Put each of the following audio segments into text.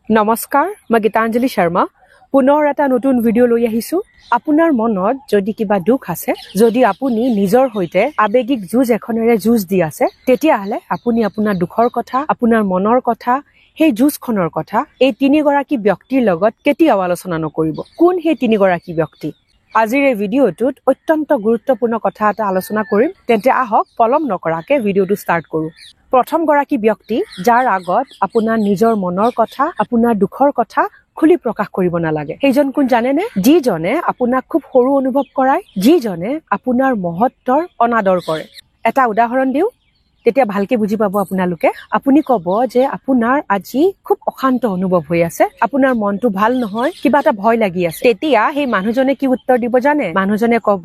নমস্কাৰ মই গীতাঞ্জলি শৰ্মা পুনৰ এটা নতুন ভিডিঅ' লৈ আহিছো আপোনাৰ মনত যদি কিবা দুখ আছে যদি আপুনি নিজৰ হৈতে আবেগিক যুঁজ এখনেৰে যুঁজ দি আছে তেতিয়াহলে আপুনি আপোনাৰ দুখৰ কথা আপোনাৰ মনৰ কথা সেই যুঁজখনৰ কথা এই তিনিগৰাকী ব্যক্তিৰ লগত কেতিয়াও আলোচনা নকৰিব কোন সেই তিনিগৰাকী ব্যক্তি আজিৰ এই ভিডিঅ'টোত অত্যন্ত গুৰুত্বপূৰ্ণ কথা এটা আলোচনা কৰিম তেন্তে আহক পলম নকৰাকে ভিডিঅ'টো ষ্টাৰ্ট কৰো প্ৰথম গৰাকী ব্যক্তি যাৰ আগত আপোনাৰ নিজৰ মনৰ কথা আপোনাৰ দুখৰ কথা খুলি প্ৰকাশ কৰিব নালাগে সেইজন কোন জানেনে যিজনে আপোনাক খুব সৰু অনুভৱ কৰায় যিজনে আপোনাৰ মহত্বৰ অনাদৰ কৰে এটা উদাহৰণ দিও তেতিয়া ভালকে বুজি পাব আপোনালোকে আপুনি কব যে আপোনাৰ আজি খুব অশান্ত অনুভৱ হৈ আছে আপোনাৰ মনটো ভাল নহয় কিবা এটা ভয় লাগি আছে তেতিয়া সেই মানুহজনে কি উত্তৰ দিব জানে মানুহজনে কব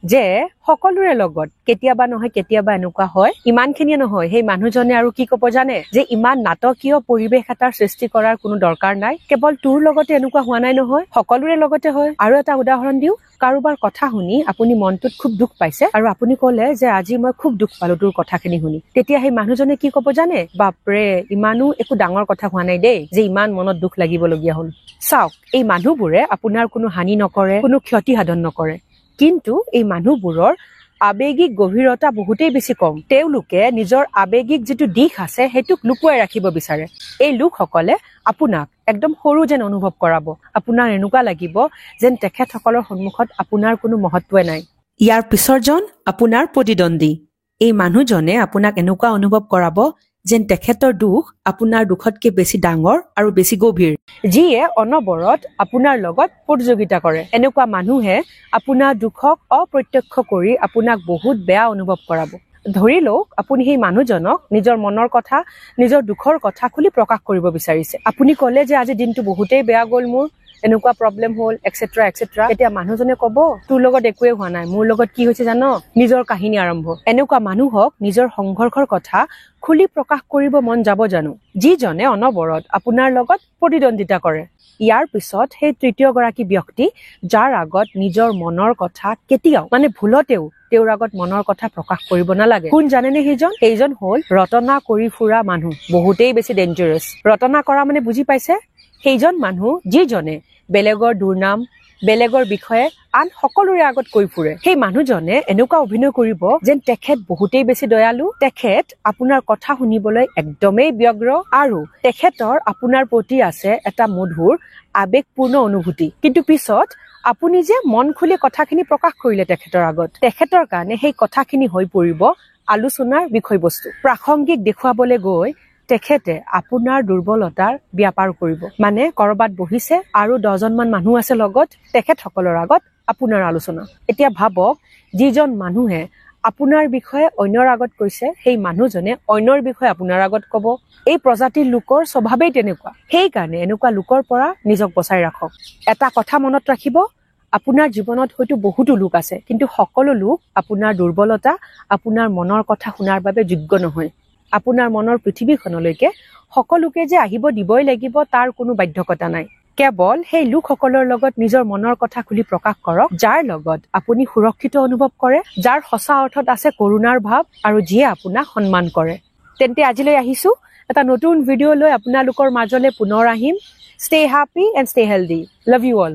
যে সকলোৰে লগত কেতিয়াবা নহয় কেতিয়াবা এনেকুৱা হয় ইমানখিনিয়ে নহয় সেই মানুহজনে আৰু কি কব জানে যে ইমান নাটকীয় পৰিবেশ এটাৰ সৃষ্টি কৰাৰ কোনো দৰকাৰ নাই কেৱল তোৰ লগতে এনেকুৱা হোৱা নাই নহয় সকলোৰে লগতে হয় আৰু এটা উদাহৰণ দিও কাৰোবাৰ কথা শুনি আপুনি মনটোত খুব দুখ পাইছে আৰু আপুনি কলে যে আজি মই খুব দুখ পালো তোৰ কথাখিনি শুনি তেতিয়া সেই মানুহজনে কি কব জানে বাপৰে ইমানো একো ডাঙৰ কথা হোৱা নাই দেই যে ইমান মনত দুখ লাগিবলগীয়া হল চাওক এই মানুহবোৰে আপোনাৰ কোনো হানি নকৰে কোনো ক্ষতি সাধন নকৰে কিন্তু এই মানুহবোৰৰ আবেগিক গভীৰতা বহুতেই বেছি কম তেওঁলোকে নিজৰ আবেগিক যেটো দিশ আছে হেতুক লুকুৱাই ৰাখিব বিচাৰে এই লোকসকলে আপোনাক একদম সৰু যেন অনুভৱ কৰাব আপোনাৰ এনেকুৱা লাগিব যেন তেখেতসকলৰ সন্মুখত আপোনাৰ কোনো মহত্বই নাই ইয়াৰ পিছৰজন আপোনাৰ প্ৰতিদ্বন্দ্বী এই মানুহজনে আপোনাক এনেকুৱা অনুভৱ কৰাব যেন তেখেতৰ দুখ আপোনাৰ দুখতকৈ বেছি ডাঙৰ আৰু বেছি গভীৰ যিয়ে অনবৰত আপোনাৰ লগত প্ৰতিযোগিতা কৰে এনেকুৱা মানুহে আপোনাৰ দুখক অপ্ৰত্যক্ষ কৰি আপোনাক বহুত বেয়া অনুভৱ কৰাব ধৰি লওক আপুনি সেই মানুহজনক নিজৰ মনৰ কথা নিজৰ দুখৰ কথা খুলি প্ৰকাশ কৰিব বিচাৰিছে আপুনি কলে যে আজি দিনটো বহুতেই বেয়া গ'ল মোৰ এনেকুৱা প্ৰবলেম হল এটসেট্ৰা এটসেট্ৰা এতিয়া মানুহজনে কব তোৰ লগত একোৱে হোৱা নাই মোৰ লগত কি হৈছে জানো নিজৰ কাহিনী আৰম্ভ এনেকুৱা মানুহক নিজৰ সংঘৰ্ষৰ কথা খুলি প্ৰকাশ কৰিব মন যাব জানো যিজনে অনবৰত আপোনাৰ লগত প্ৰতিদ্বন্দ্বিতা কৰে ইয়াৰ পিছত সেই তৃতীয় গৰাকী ব্যক্তি যাৰ আগত নিজৰ মনৰ কথা কেতিয়াও মানে ভুলতেও তেওঁৰ আগত মনৰ কথা প্ৰকাশ কৰিব নালাগে কোন জানেনে সেইজন হল ৰটনা কৰি ফুৰা মানুহ বহুতেই বেছি ডেঞ্জাৰাছ ৰটনা কৰা মানে বুজি পাইছে সেইজন মানুহ যিজনে বেলেগৰ দুৰ্নাম বেলেগৰ বিষয়ে আন সকলোৰে আগত কৈ ফুৰে সেই মানুহজনে এনেকুৱা অভিনয় কৰিব যেন তেখেত বহুতেই বেছি দয়ালু তেখেত আপোনাৰ কথা শুনিবলৈ একদমেই ব্যগ্ৰ আৰু তেখেতৰ আপোনাৰ প্ৰতি আছে এটা মধুৰ আবেগপূৰ্ণ অনুভূতি কিন্তু পিছত আপুনি যে মন খুলি কথাখিনি প্ৰকাশ কৰিলে তেখেতৰ আগত তেখেতৰ কাৰণে সেই কথাখিনি হৈ পৰিব আলোচনাৰ বিষয়বস্তু প্ৰাসংগিক দেখুৱাবলৈ গৈ তেখেতে আপোনাৰ দুৰ্বলতাৰ ব্যাপাৰ কৰিব মানে কৰবাত বহিছে আৰু 10 মান মানুহ আছে লগত তেখেতসকলৰ আগত আপোনাৰ আলোচনা এতিয়া ভাবক যিজন মানুহে আপোনাৰ বিষয়ে অন্যৰ আগত কৈছে সেই মানুহজনে অন্যৰ বিষয়ে আপোনাৰ আগত কব এই প্ৰজাতিৰ লোকৰ স্বভাৱেই তেনেকুৱা সেইকাৰণে এনেকুৱা লোকৰ পৰা নিজক বচাই ৰাখক এটা কথা মনত ৰাখিব আপোনাৰ জীৱনত হয়তো বহুতো লোক আছে কিন্তু সকলো লোক আপোনাৰ দুৰ্বলতা আপোনাৰ মনৰ কথা শুনাৰ বাবে যোগ্য নহয় আপোনাৰ মনৰ পৃথিৱীখনলৈকে সকলোকে যে আহিব দিবই লাগিব তাৰ কোনো বাধ্যকতা নাই কেৱল সেই লোকসকলৰ লগত নিজৰ মনৰ কথা খুলি প্ৰকাশ কৰক যাৰ লগত আপুনি সুৰক্ষিত অনুভৱ কৰে যাৰ সঁচা অৰ্থত আছে কৰুণাৰ ভাৱ আৰু যিয়ে আপোনাক সন্মান কৰে তেন্তে আজিলৈ আহিছো এটা নতুন ভিডিঅ' লৈ আপোনালোকৰ মাজলৈ পুনৰ আহিম stay happy and stay healthy love you all